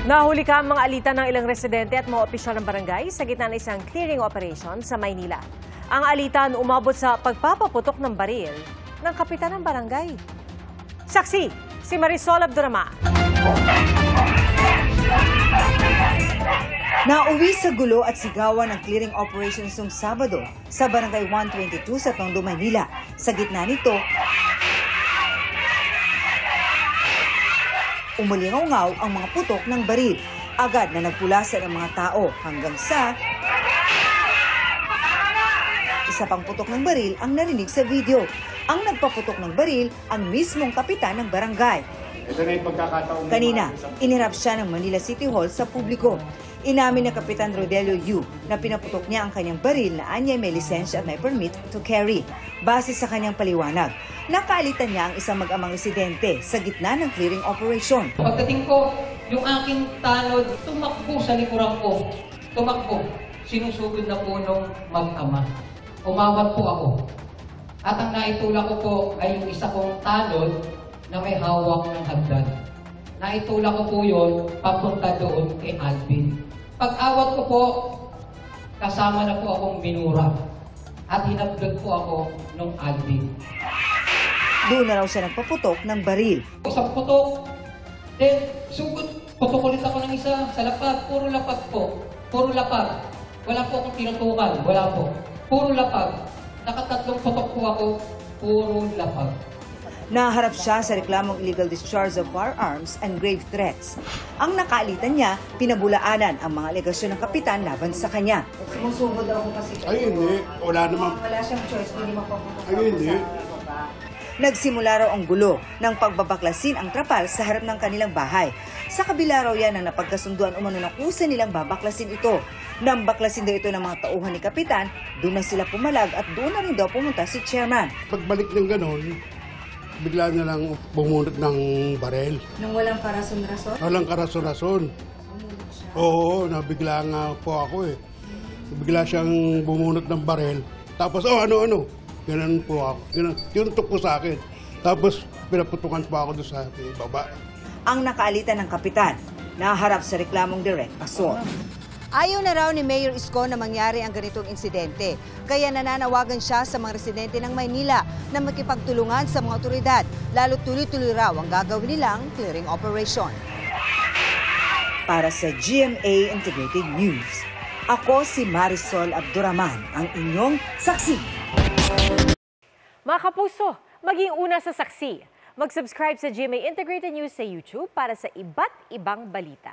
Nahuli ka ang mga alitan ng ilang residente at mga opisyal ng barangay sa gitna ng isang clearing operation sa Maynila. Ang alitan umabot sa pagpapaputok ng baril ng kapitan ng barangay. Saksi, si Marisol Abduraman. Nauwi sa gulo at sigawan ng clearing operations noong Sabado sa Barangay 122 sa Tondo, Maynila. Sa gitna nito, umulingaw-ngaw ang mga putok ng baril. Agad na nagpulasan ang mga tao hanggang sa isa pang putok ng baril ang narinig sa video. Ang nagpaputok ng baril ang mismong kapitan ng barangay. Kanina, inirap siya ng Manila City Hall sa publiko. Inamin ng Kapitan Rodelio Yu na pinaputok niya ang kanyang baril na anyay may lisensya at may permit to carry. Base sa kanyang paliwanag, nakaalitan niya ang isang mag-amang residente sa gitna ng clearing operation. Pagdating ko, yung aking tanod, tumakbo sa likuran ko. Tumakbo. Sinusugod na po nung mag-ama. Umawat po ako. At ang naitulak ko po ay yung isa kong tanod na may hawak ng hagdan. Naitulak ko po yun papunta doon kay Alvin. Pag-awat ko po, kasama na po akong binura. At hinablot po ako nung Alvin. Doon na raw siya nagpaputok ng baril. Isang putok. Then, sugod. Putok ulit ako ng isa sa lapag. Puro lapag po. Puro lapag. Wala po akong tinutukan. Wala po. Puro lapag. Nakatatlong putok po ako. Puro lapag. Naharap siya sa reklamong illegal discharge of firearms and grave threats. Ang nakaalitan niya, pinabulaanan ang mga alegasyon ng kapitan laban sa kanya. Sumusugod ako kasi. Ay, hindi. Wala naman. Wala siyang choice, hindi mapaputok. Ay, hindi. Nagsimula raw ang gulo ng pagbabaklasin ang trapal sa harap ng kanilang bahay. Sa kabila raw yan ang napagkasunduan umano ng usa nilang babaklasin ito. Nang baklasin daw ito ng mga tauhan ni kapitan, doon na sila pumalag at doon na rin daw pumunta si chairman. Pagbalik ng ganon, bigla na lang bumunot ng barel. Nang walang karason-rason? Walang karason-rason. Oo, nabigla nga po ako eh. Bigla siyang bumunot ng barel. Tapos, ano. Ganun po ako. Tinuntok po sa akin. Tapos, pinaputukan pa ako doon sa baba. Ang nakaalitan ng kapitan, naharap sa reklamong direct assault. Ayaw na raw ni Mayor Isko na mangyari ang ganitong insidente. Kaya nananawagan siya sa mga residente ng Maynila na makipagtulungan sa mga otoridad. Lalo tuloy-tuloy raw ang gagawin nilang clearing operation. Para sa GMA Integrated News, ako si Marisol Abduraman, ang inyong saksi. Mga kapuso, maging una sa saksi. Mag-subscribe sa GMA Integrated News sa YouTube para sa iba't ibang balita.